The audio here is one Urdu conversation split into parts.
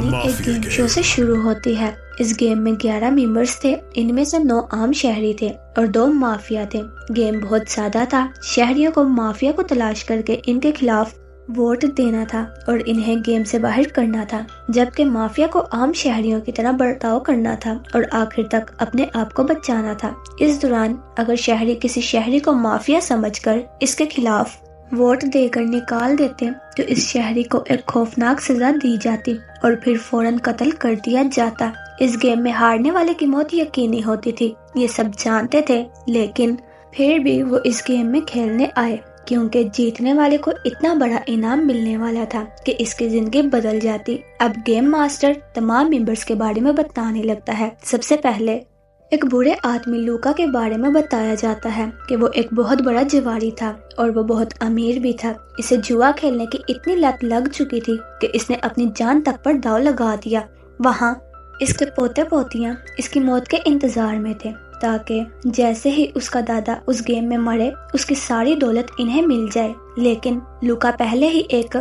کہانی ایک گیم شو سے شروع ہوتی ہے۔ اس گیم میں 11 ممبرز تھے، ان میں سے 9 عام شہری تھے اور 2 مافیا تھے۔ گیم بہت سادہ تھا، شہریوں کو مافیا کو تلاش کر کے ان کے خلاف ووٹ دینا تھا اور انہیں گیم سے باہر کرنا تھا، جبکہ مافیا کو عام شہریوں کی طرح برتاؤ کرنا تھا اور آخر تک اپنے آپ کو بچانا تھا۔ اس دوران اگر شہری کسی شہری کو مافیا سمجھ کر اس کے خلاف ووٹ دے کر نکال دیتے تو اس شہری کو ایک خوفناک سزا دی جاتی اور پھر فوراً قتل کر دیا جاتا۔ اس گیم میں ہارنے والے کی موت یقینی ہوتی تھی، یہ سب جانتے تھے، لیکن پھر بھی وہ اس گیم میں کھیلنے آئے کیونکہ جیتنے والے کو اتنا بڑا انعام ملنے والا تھا کہ اس کی زندگی بدل جاتی۔ اب گیم ماسٹر تمام ممبرز کے بارے میں بتانے لگتا ہے۔ سب سے پہلے ایک برے آدمی لوکا کے بارے میں بتایا جاتا ہے کہ وہ ایک بہت بڑا جواری تھا اور وہ بہت امیر بھی تھا۔ اسے جوا کھیلنے کی اتنی لت لگ چکی تھی کہ اس نے اپنی جان تک پر داؤ لگا دیا۔ وہاں اس کے پوتے پوتیاں اس کی موت کے انتظار میں تھے تاکہ جیسے ہی اس کا دادا اس گیم میں مرے اس کی ساری دولت انہیں مل جائے، لیکن لوکا پہلے ہی ایک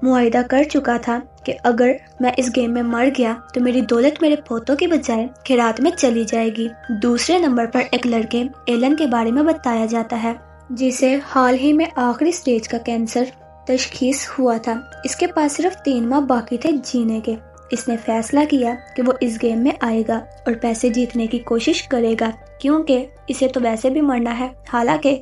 معاہدہ کر چکا تھا کہ اگر میں اس گیم میں مر گیا تو میری دولت میرے پوتوں کی بجائے خیرات میں چلی جائے گی۔ دوسرے نمبر پر ایک لڑکے ایلن کے بارے میں بتایا جاتا ہے جسے حال ہی میں آخری سٹیج کا کینسر تشخیص ہوا تھا۔ اس کے پاس صرف 3 ماہ باقی تھے جینے کے۔ اس نے فیصلہ کیا کہ وہ اس گیم میں آئے گا اور پیسے جیتنے کی کوشش کرے گا کیونکہ اسے تو ویسے بھی مرنا ہے۔ حالانکہ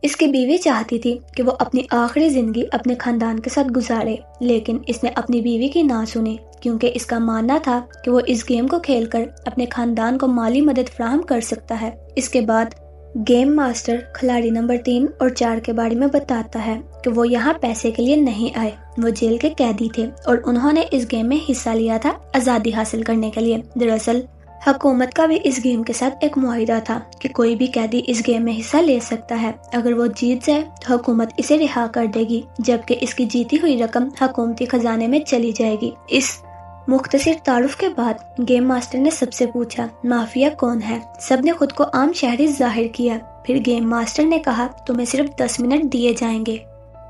اس کی بیوی چاہتی تھی کہ وہ اپنی آخری زندگی اپنے خاندان کے ساتھ گزارے، لیکن اس نے اپنی بیوی کی نہ سنی کیونکہ اس کا ماننا تھا کہ وہ اس گیم کو کھیل کر اپنے خاندان کو مالی مدد فراہم کر سکتا ہے۔ اس کے بعد گیم ماسٹر کھلاڑی نمبر 3 اور 4 کے بارے میں بتاتا ہے کہ وہ یہاں پیسے کے لیے نہیں آئے، وہ جیل کے قیدی تھے اور انہوں نے اس گیم میں حصہ لیا تھا آزادی حاصل کرنے کے لیے۔ دراصل حکومت کا بھی اس گیم کے ساتھ ایک معاہدہ تھا کہ کوئی بھی قیدی اس گیم میں حصہ لے سکتا ہے، اگر وہ جیت جائے تو حکومت اسے رہا کر دے گی، جبکہ اس کی جیتی ہوئی رقم حکومتی خزانے میں چلی جائے گی۔ اس مختصر تعارف کے بعد گیم ماسٹر نے سب سے پوچھا مافیا کون ہے؟ سب نے خود کو عام شہری ظاہر کیا۔ پھر گیم ماسٹر نے کہا تمہیں صرف 10 منٹ دیے جائیں گے،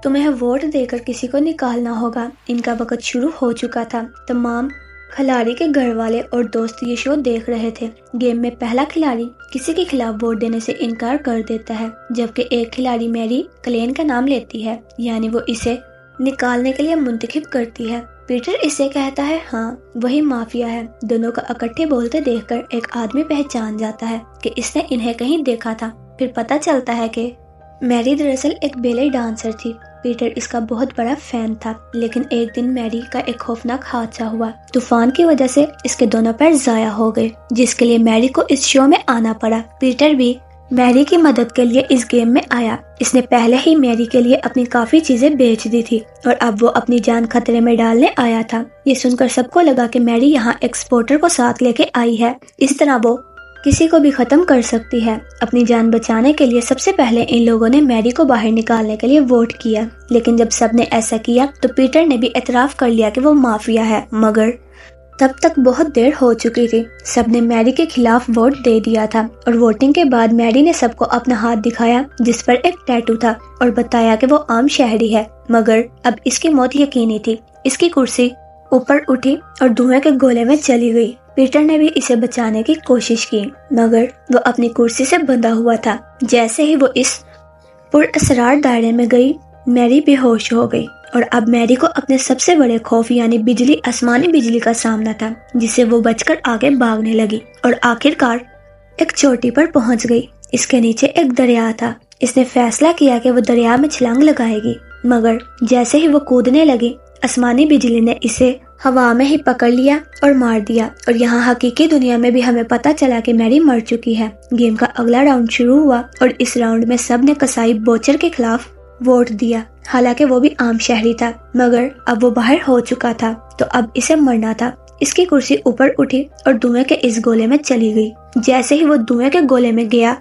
تمہیں ووٹ دے کر کسی کو نکالنا ہوگا۔ ان کا وقت شروع ہو چکا تھا۔ تمام کھلاڑی کے گھر والے اور دوست یہ شو دیکھ رہے تھے۔ گیم میں پہلا کھلاڑی کسی کے خلاف ووٹ دینے سے انکار کر دیتا ہے، جبکہ ایک کھلاڑی میری کلین کا نام لیتی ہے، یعنی وہ اسے نکالنے کے لیے منتخب کرتی ہے۔ پیٹر اسے کہتا ہے ہاں وہی مافیا ہے۔ دونوں کا اکٹھے بولتے دیکھ کر ایک آدمی پہچان جاتا ہے کہ اس نے انہیں کہیں دیکھا تھا۔ پھر پتہ چلتا ہے کہ میری دراصل ایک بیلے ڈانسر تھی۔ پیٹر اس کا بہت بڑا فین تھا، لیکن ایک دن میری کا ایک خوفناک حادثہ ہوا۔ طوفان کی وجہ سے اس کے دونوں پیر ضائع ہو گئے، جس کے لیے میری کو اس شو میں آنا پڑا۔ پیٹر بھی میری کی مدد کے لیے اس گیم میں آیا۔ اس نے پہلے ہی میری کے لیے اپنی کافی چیزیں بیچ دی تھی اور اب وہ اپنی جان خطرے میں ڈالنے آیا تھا۔ یہ سن کر سب کو لگا کہ میری یہاں ایکسپورٹر کو ساتھ لے کے آئی ہے، اس طرح وہ کسی کو بھی ختم کر سکتی ہے۔ اپنی جان بچانے کے لیے سب سے پہلے ان لوگوں نے میری کو باہر نکالنے کے لیے ووٹ کیا، لیکن جب سب نے ایسا کیا تو پیٹر نے بھی اعتراف کر لیا کہ وہ مافیا ہے، مگر تب تک بہت دیر ہو چکی تھی۔ سب نے میری کے خلاف ووٹ دے دیا تھا اور ووٹنگ کے بعد میری نے سب کو اپنا ہاتھ دکھایا جس پر ایک ٹیٹو تھا اور بتایا کہ وہ عام شہری ہے، مگر اب اس کی موت یقینی تھی۔ اس کی کرسی اوپر اٹھی اور دھوئیں کے گولے میں چلی گئی۔ پیٹر نے بھی اسے بچانے کی کوشش کی، مگر وہ اپنی کرسی سے بندھا ہوا تھا۔ جیسے ہی وہ اس پر اسرار دائرے میں گئی، میری بے ہوش ہو گئی اور اب میری کو اپنے سب سے بڑے خوف یعنی بجلی، آسمانی بجلی کا سامنا تھا، جسے وہ بچ کر آگے بھاگنے لگی اور آخرکار ایک چوٹی پر پہنچ گئی۔ اس کے نیچے ایک دریا تھا۔ اس نے فیصلہ کیا کہ وہ دریا میں چھلانگ لگائے گی، مگر جیسے ہی وہ کودنے لگی، آسمانی بجلی نے اسے ہوا میں ہی پکڑ لیا اور مار دیا، اور یہاں حقیقی دنیا میں بھی ہمیں پتہ چلا کہ میری مر چکی ہے۔ گیم کا اگلا راؤنڈ شروع ہوا اور اس راؤنڈ میں سب نے قصائی بوچر کے خلاف ووٹ دیا، حالانکہ وہ بھی عام شہری تھا، مگر اب وہ باہر ہو چکا تھا تو اب اسے مرنا تھا۔ اس کی کرسی اوپر اٹھی اور دھوئیں کے اس گولے میں چلی گئی۔ جیسے ہی وہ دھوئیں کے گولے میں گیا،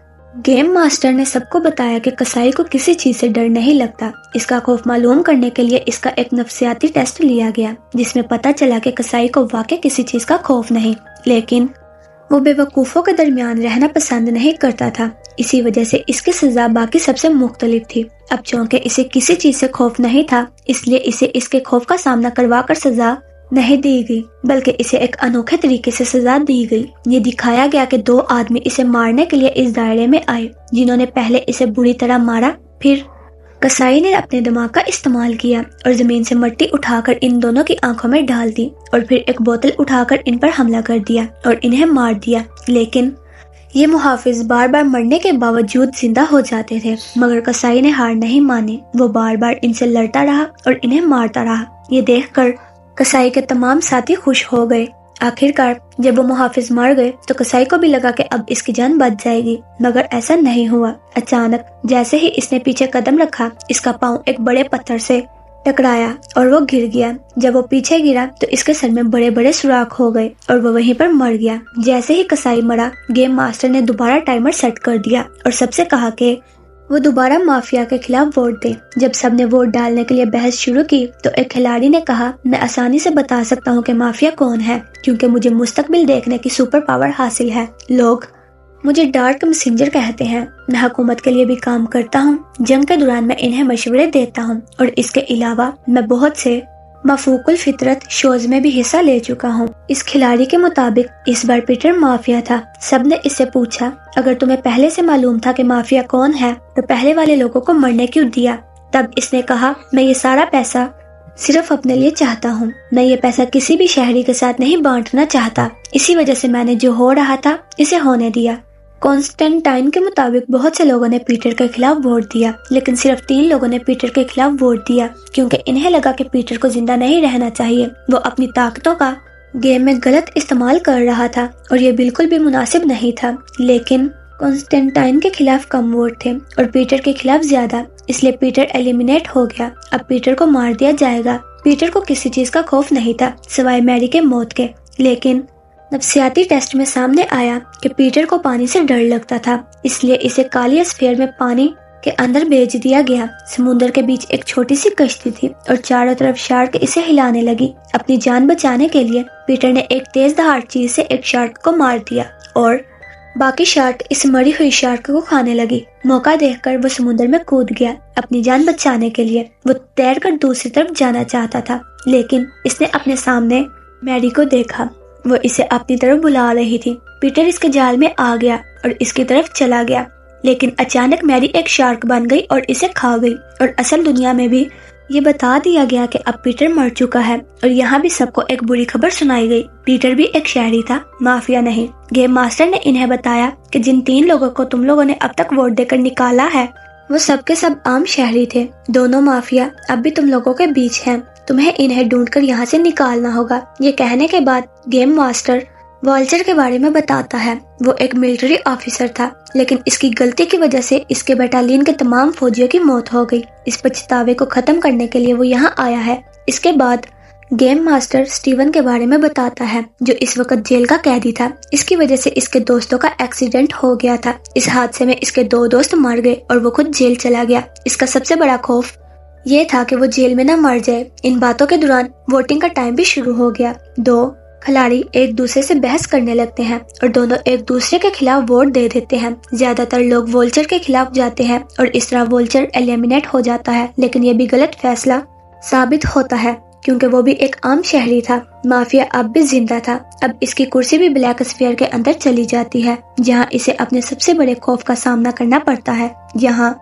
گیم ماسٹر نے سب کو بتایا کہ قصائی کو کسی چیز سے ڈر نہیں لگتا۔ اس کا خوف معلوم کرنے کے لیے اس کا ایک نفسیاتی ٹیسٹ لیا گیا، جس میں پتہ چلا کہ قصائی کو واقع کسی چیز کا خوف نہیں، لیکن وہ بے وقوفوں کے درمیان رہنا پسند نہیں کرتا تھا۔ اسی وجہ سے اس کی سزا باقی سب سے مختلف تھی۔ اب چونکہ اسے کسی چیز سے خوف نہیں تھا، اس لیے اسے اس کے خوف کا سامنا کروا کر سزا نہیں دی گئی بلکہ اسے ایک انوکھے طریقے سے سزا دی گئی۔ یہ دکھایا گیا کہ دو آدمی اسے مارنے کے لیے اس دائرے میں آئے جنہوں نے پہلے اسے بری طرح مارا، پھر کسائی نے اپنے دماغ کا استعمال کیا اور زمین سے مٹی اٹھا کر ان دونوں کی آنکھوں میں ڈال دی اور پھر ایک بوتل اٹھا کر ان پر حملہ کر دیا اور انہیں مار دیا۔ لیکن یہ محافظ بار بار مرنے کے باوجود زندہ ہو جاتے تھے، مگر کسائی نے ہار نہیں مانی۔ وہ بار بار ان سے لڑتا رہا اور انہیں مارتا رہا۔ یہ دیکھ کر کسائی کے تمام ساتھی خوش ہو گئے۔ آخرکار جب وہ محافظ مر گئے تو کسائی کو بھی لگا کہ اب اس کی جان بچ جائے گی، مگر ایسا نہیں ہوا۔ اچانک جیسے ہی اس نے پیچھے قدم رکھا، اس کا پاؤں ایک بڑے پتھر سے ٹکرایا اور وہ گر گیا۔ جب وہ پیچھے گرا تو اس کے سر میں بڑے بڑے سوراخ ہو گئے اور وہ وہیں پر مر گیا۔ جیسے ہی کسائی مرا، گیم ماسٹر نے دوبارہ ٹائمر سیٹ کر دیا اور سب سے کہا کہ وہ دوبارہ مافیا کے خلاف ووٹ دے۔ جب سب نے ووٹ ڈالنے کے لیے بحث شروع کی تو ایک کھلاڑی نے کہا، میں آسانی سے بتا سکتا ہوں کہ مافیا کون ہے کیونکہ مجھے مستقبل دیکھنے کی سپر پاور حاصل ہے۔ لوگ مجھے ڈارک میسنجر کہتے ہیں۔ میں حکومت کے لیے بھی کام کرتا ہوں۔ جنگ کے دوران میں انہیں مشورے دیتا ہوں اور اس کے علاوہ میں بہت سے مفوق الفطرت شوز میں بھی حصہ لے چکا ہوں۔ اس کھلاڑی کے مطابق اس بار پیٹر مافیا تھا۔ سب نے اس سے پوچھا، اگر تمہیں پہلے سے معلوم تھا کہ مافیا کون ہے تو پہلے والے لوگوں کو مرنے کیوں دیا؟ تب اس نے کہا، میں یہ سارا پیسہ صرف اپنے لیے چاہتا ہوں۔ میں یہ پیسہ کسی بھی شہری کے ساتھ نہیں بانٹنا چاہتا، اسی وجہ سے میں نے جو ہو رہا تھا اسے ہونے دیا۔ کانسٹینٹائن کے مطابق بہت سے لوگوں نے پیٹر کے خلاف ووٹ دیا، لیکن صرف 3 لوگوں نے پیٹر کے خلاف ووٹ دیا کیونکہ انہیں لگا کہ پیٹر کو زندہ نہیں رہنا چاہیے۔ وہ اپنی طاقتوں کا گیم میں غلط استعمال کر رہا تھا اور یہ بالکل بھی مناسب نہیں تھا۔ لیکن کانسٹینٹائن کے خلاف کم ووٹ تھے اور پیٹر کے خلاف زیادہ، اس لیے پیٹر ایلیمینیٹ ہو گیا۔ اب پیٹر کو مار دیا جائے گا۔ پیٹر کو کسی چیز کا خوف نہیں تھا سوائے میری کے موت کے، لیکن نفسیاتی ٹیسٹ میں سامنے آیا کہ پیٹر کو پانی سے ڈر لگتا تھا، اس لیے اسے کالی اسفیئر میں پانی کے اندر بھیج دیا گیا۔ سمندر کے بیچ ایک چھوٹی سی کشتی تھی اور چاروں طرف شارک اسے ہلانے لگی۔ اپنی جان بچانے کے لیے پیٹر نے ایک تیز دھار چیز سے ایک شارک کو مار دیا اور باقی شارک اس مری ہوئی شارک کو کھانے لگی۔ موقع دیکھ کر وہ سمندر میں کود گیا اپنی جان بچانے کے لیے۔ وہ تیر کر دوسری طرف جانا چاہتا تھا، لیکن اس نے اپنے سامنے میری کو دیکھا۔ وہ اسے اپنی طرف بلا رہی تھی۔ پیٹر اس کے جال میں آ گیا اور اس کی طرف چلا گیا، لیکن اچانک میری ایک شارک بن گئی اور اسے کھا گئی، اور اصل دنیا میں بھی یہ بتا دیا گیا کہ اب پیٹر مر چکا ہے، اور یہاں بھی سب کو ایک بری خبر سنائی گئی۔ پیٹر بھی ایک شہری تھا، مافیا نہیں۔ گیم ماسٹر نے انہیں بتایا کہ جن 3 لوگوں کو تم لوگوں نے اب تک ووٹ دے کر نکالا ہے وہ سب کے سب عام شہری تھے۔ دونوں مافیا اب بھی تم لوگوں کے بیچ ہیں، تمہیں انہیں ڈھونڈ کر یہاں سے نکالنا ہوگا۔ یہ کہنے کے بعد گیم ماسٹر والچر کے بارے میں بتاتا ہے۔ وہ ایک ملٹری آفیسر تھا، لیکن اس کی غلطی کی وجہ سے اس کے بٹالین کے تمام فوجیوں کی موت ہو گئی۔ اس پچھتاوے کو ختم کرنے کے لیے وہ یہاں آیا ہے۔ اس کے بعد گیم ماسٹر سٹیون کے بارے میں بتاتا ہے، جو اس وقت جیل کا قیدی تھا۔ اس کی وجہ سے اس کے دوستوں کا ایکسیڈنٹ ہو گیا تھا۔ اس حادثے میں اس کے 2 دوست مر گئے اور وہ خود جیل چلا گیا۔ اس کا سب سے بڑا خوف یہ تھا کہ وہ جیل میں نہ مر جائے۔ ان باتوں کے دوران ووٹنگ کا ٹائم بھی شروع ہو گیا۔ 2 کھلاڑی ایک دوسرے سے بحث کرنے لگتے ہیں اور دونوں ایک دوسرے کے خلاف ووٹ دے دیتے ہیں۔ زیادہ تر لوگ وولچر کے خلاف جاتے ہیں اور اس طرح وولچر ایلیمینیٹ ہو جاتا ہے، لیکن یہ بھی غلط فیصلہ ثابت ہوتا ہے کیونکہ وہ بھی ایک عام شہری تھا۔ مافیا اب بھی زندہ تھا۔ اب اس کی کرسی بھی بلیک اسفیئر کے اندر چلی جاتی ہے، جہاں اسے اپنے سب سے بڑے خوف کا سامنا کرنا پڑتا ہے۔ یہاں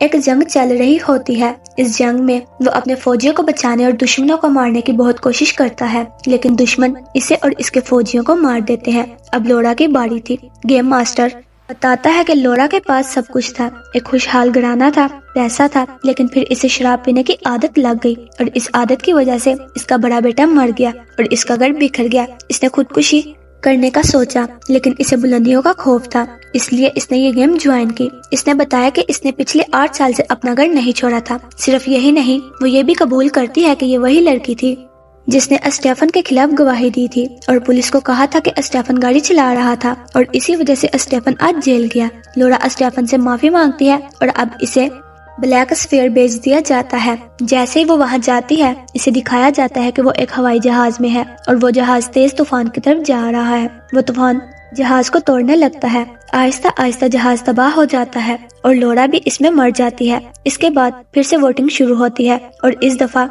ایک جنگ چل رہی ہوتی ہے۔ اس جنگ میں وہ اپنے فوجیوں کو بچانے اور دشمنوں کو مارنے کی بہت کوشش کرتا ہے، لیکن دشمن اسے اور اس کے فوجیوں کو مار دیتے ہیں۔ اب لورا کی باری تھی۔ گیم ماسٹر بتاتا ہے کہ لورا کے پاس سب کچھ تھا، ایک خوشحال گھرانہ تھا، پیسہ تھا، لیکن پھر اسے شراب پینے کی عادت لگ گئی اور اس عادت کی وجہ سے اس کا بڑا بیٹا مر گیا اور اس کا گھر بکھر گیا۔ اس نے خودکشی کرنے کا سوچا، لیکن اسے بلندیوں کا خوف تھا، اس لیے اس نے یہ گیم جوائن کی۔ اس نے بتایا کہ اس نے پچھلے 8 سال سے اپنا گھر نہیں چھوڑا تھا۔ صرف یہی نہیں، وہ یہ بھی قبول کرتی ہے کہ یہ وہی لڑکی تھی جس نے اسٹیفن کے خلاف گواہی دی تھی اور پولیس کو کہا تھا کہ اسٹیفن گاڑی چلا رہا تھا، اور اسی وجہ سے اسٹیفن آج جیل گیا۔ لورا اسٹیفن سے معافی مانگتی ہے اور اب اسے بلیک اسفیئر بھیج دیا جاتا ہے۔ جیسے ہی وہ وہاں جاتی ہے، اسے دکھایا جاتا ہے کہ وہ ایک ہوائی جہاز میں ہے اور وہ جہاز تیز طوفان کی طرف جا رہا ہے۔ وہ طوفان جہاز کو توڑنے لگتا ہے۔ آہستہ آہستہ جہاز تباہ ہو جاتا ہے اور لورا بھی اس میں مر جاتی ہے۔ اس کے بعد پھر سے ووٹنگ شروع ہوتی ہے اور اس دفعہ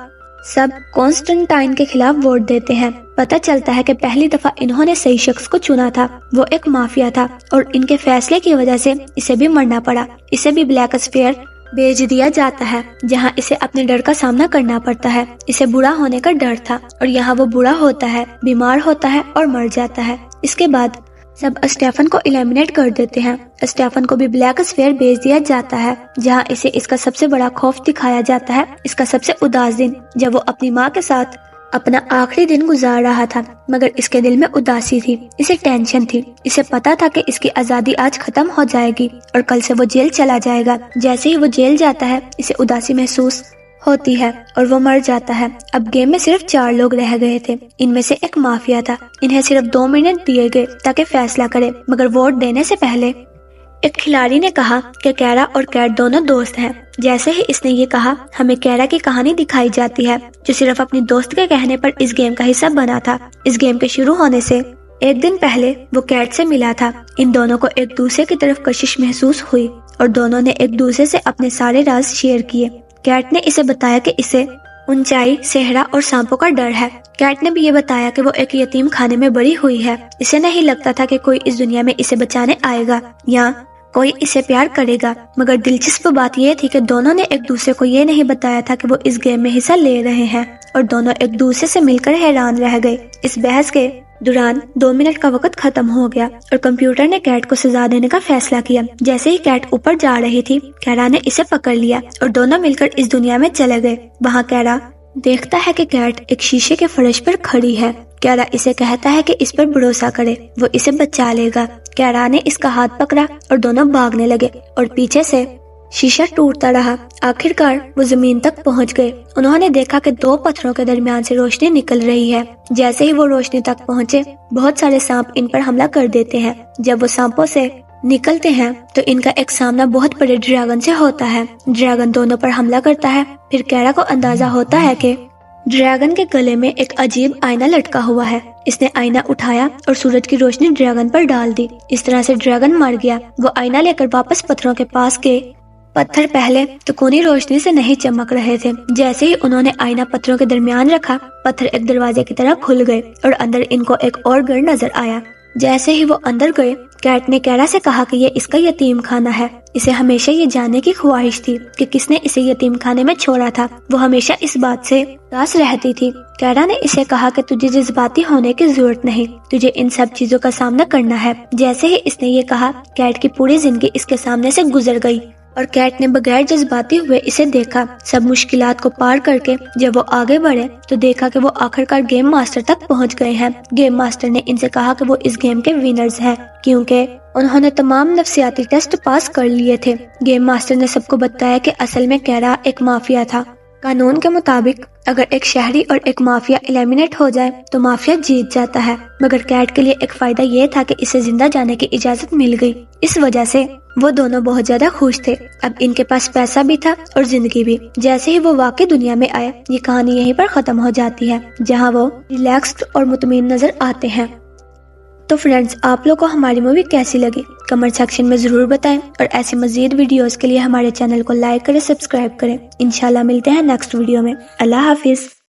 سب کانسٹنٹائن کے خلاف ووٹ دیتے ہیں۔ پتہ چلتا ہے کہ پہلی دفعہ انہوں نے صحیح شخص کو چنا تھا، وہ ایک مافیا تھا اور ان کے فیصلے کی وجہ سے اسے بھی مرنا پڑا۔ اسے بھی بلیک اسفیئر بھیج دیا جاتا ہے جہاں اسے اپنے ڈر کا سامنا کرنا پڑتا ہے۔ اسے برا ہونے کا ڈر تھا اور یہاں وہ برا ہوتا ہے، بیمار ہوتا ہے اور مر جاتا ہے۔ اس کے بعد سب اسٹیفن کو ایلیمنیٹ کر دیتے ہیں۔ اسٹیفن کو بھی بلیک اسفیئر بھیج دیا جاتا ہے جہاں اسے اس کا سب سے بڑا خوف دکھایا جاتا ہے، اس کا سب سے اداس دن جب وہ اپنی ماں کے ساتھ اپنا آخری دن گزار رہا تھا، مگر اس کے دل میں اداسی تھی، اسے ٹینشن تھی۔ اسے پتا تھا کہ اس کی آزادی آج ختم ہو جائے گی اور کل سے وہ جیل چلا جائے گا۔ جیسے ہی وہ جیل جاتا ہے اسے اداسی محسوس ہوتی ہے اور وہ مر جاتا ہے۔ اب گیم میں صرف 4 لوگ رہ گئے تھے، ان میں سے ایک مافیا تھا۔ انہیں صرف 2 منٹ دیے گئے تاکہ فیصلہ کرے، مگر ووٹ دینے سے پہلے ایک کھلاڑی نے کہا کہ کیرا اور کیٹ دونوں دوست ہیں۔ جیسے ہی اس نے یہ کہا، ہمیں کیرا کی کہانی دکھائی جاتی ہے جو صرف اپنی دوست کے کہنے پر اس گیم کا حصہ بنا تھا۔ اس گیم کے شروع ہونے سے ایک دن پہلے وہ کیٹ سے ملا تھا۔ ان دونوں کو ایک دوسرے کی طرف کشش محسوس ہوئی اور دونوں نے ایک دوسرے سے اپنے سارے راز شیئر کیے۔ کیٹ نے اسے بتایا کہ اسے اونچائی، صحرا اور سانپوں کا ڈر ہے۔ کیٹ نے بھی یہ بتایا کہ وہ ایک یتیم خانے میں بڑی ہوئی ہے۔ اسے نہیں لگتا تھا کہ کوئی اس دنیا میں اسے بچانے آئے گا یا کوئی اسے پیار کرے گا، مگر دلچسپ بات یہ تھی کہ دونوں نے ایک دوسرے کو یہ نہیں بتایا تھا کہ وہ اس گیم میں حصہ لے رہے ہیں، اور دونوں ایک دوسرے سے مل کر حیران رہ گئے۔ اس بحث کے دوران 2 منٹ کا وقت ختم ہو گیا اور کمپیوٹر نے کیٹ کو سزا دینے کا فیصلہ کیا۔ جیسے ہی کیٹ اوپر جا رہی تھی، کیرا نے اسے پکڑ لیا اور دونوں مل کر اس دنیا میں چلے گئے۔ وہاں کیرا دیکھتا ہے کہ کیٹ ایک شیشے کے فرش پر کھڑی ہے۔ کیرا اسے کہتا ہے کہ اس پر بھروسہ کرے، وہ اسے بچا لے گا۔ کیرا نے اس کا ہاتھ پکڑا اور دونوں بھاگنے لگے اور پیچھے سے شیشہ ٹوٹتا رہا۔ آخرکار وہ زمین تک پہنچ گئے۔ انہوں نے دیکھا کہ 2 پتھروں کے درمیان سے روشنی نکل رہی ہے۔ جیسے ہی وہ روشنی تک پہنچے، بہت سارے سانپ ان پر حملہ کر دیتے ہیں۔ جب وہ سانپوں سے نکلتے ہیں تو ان کا ایک سامنا بہت بڑے ڈریگن سے ہوتا ہے۔ ڈریگن دونوں پر حملہ کرتا ہے۔ پھر کیرا کو اندازہ ہوتا ہے کہ ڈریگن کے گلے میں ایک عجیب آئینہ لٹکا ہوا ہے۔ اس نے آئینہ اٹھایا اور سورج کی روشنی ڈریگن پر ڈال دی۔ اس طرح سے ڈریگن مر گیا۔ وہ آئینہ لے کر واپس پتھروں کے پاس گئے۔ پتھر پہلے تکونی روشنی سے نہیں چمک رہے تھے۔ جیسے ہی انہوں نے آئینہ پتھروں کے درمیان رکھا، پتھر ایک دروازے کی طرح کھل گئے اور اندر ان کو ایک اور گھر نظر آیا۔ جیسے ہی وہ اندر گئے، کیٹ نے کیرا سے کہا کہ یہ اس کا یتیم خانہ ہے۔ اسے ہمیشہ یہ جاننے کی خواہش تھی کہ کس نے اسے یتیم خانے میں چھوڑا تھا۔ وہ ہمیشہ اس بات سے اداس رہتی تھی۔ کیرا نے اسے کہا کہ تجھے جذباتی ہونے کی ضرورت نہیں، تجھے ان سب چیزوں کا سامنا کرنا ہے۔ جیسے ہی اس نے یہ کہا، کیٹ کی پوری زندگی اس کے سامنے سے گزر گئی اور کیٹ نے بغیر جذباتی ہوئے اسے دیکھا۔ سب مشکلات کو پار کر کے جب وہ آگے بڑھے تو دیکھا کہ وہ آخرکار گیم ماسٹر تک پہنچ گئے ہیں۔ گیم ماسٹر نے ان سے کہا کہ وہ اس گیم کے ونرز ہیں کیونکہ انہوں نے تمام نفسیاتی ٹیسٹ پاس کر لیے تھے۔ گیم ماسٹر نے سب کو بتایا کہ اصل میں کیرا ایک مافیا تھا۔ قانون کے مطابق اگر ایک شہری اور ایک مافیا ایلیمنیٹ ہو جائے تو مافیا جیت جاتا ہے، مگر کیٹ کے لیے ایک فائدہ یہ تھا کہ اسے زندہ جانے کی اجازت مل گئی۔ اس وجہ سے وہ دونوں بہت زیادہ خوش تھے۔ اب ان کے پاس پیسہ بھی تھا اور زندگی بھی۔ جیسے ہی وہ واقعی دنیا میں آئے، یہ کہانی یہیں پر ختم ہو جاتی ہے جہاں وہ ریلیکسڈ اور مطمئن نظر آتے ہیں۔ تو فرینڈز، آپ لوگ کو ہماری مووی کیسی لگی کمنٹ سیکشن میں ضرور بتائیں، اور ایسی مزید ویڈیوز کے لیے ہمارے چینل کو لائک کریں، سبسکرائب کریں۔ انشاءاللہ ملتے ہیں نیکسٹ ویڈیو میں۔ اللہ حافظ۔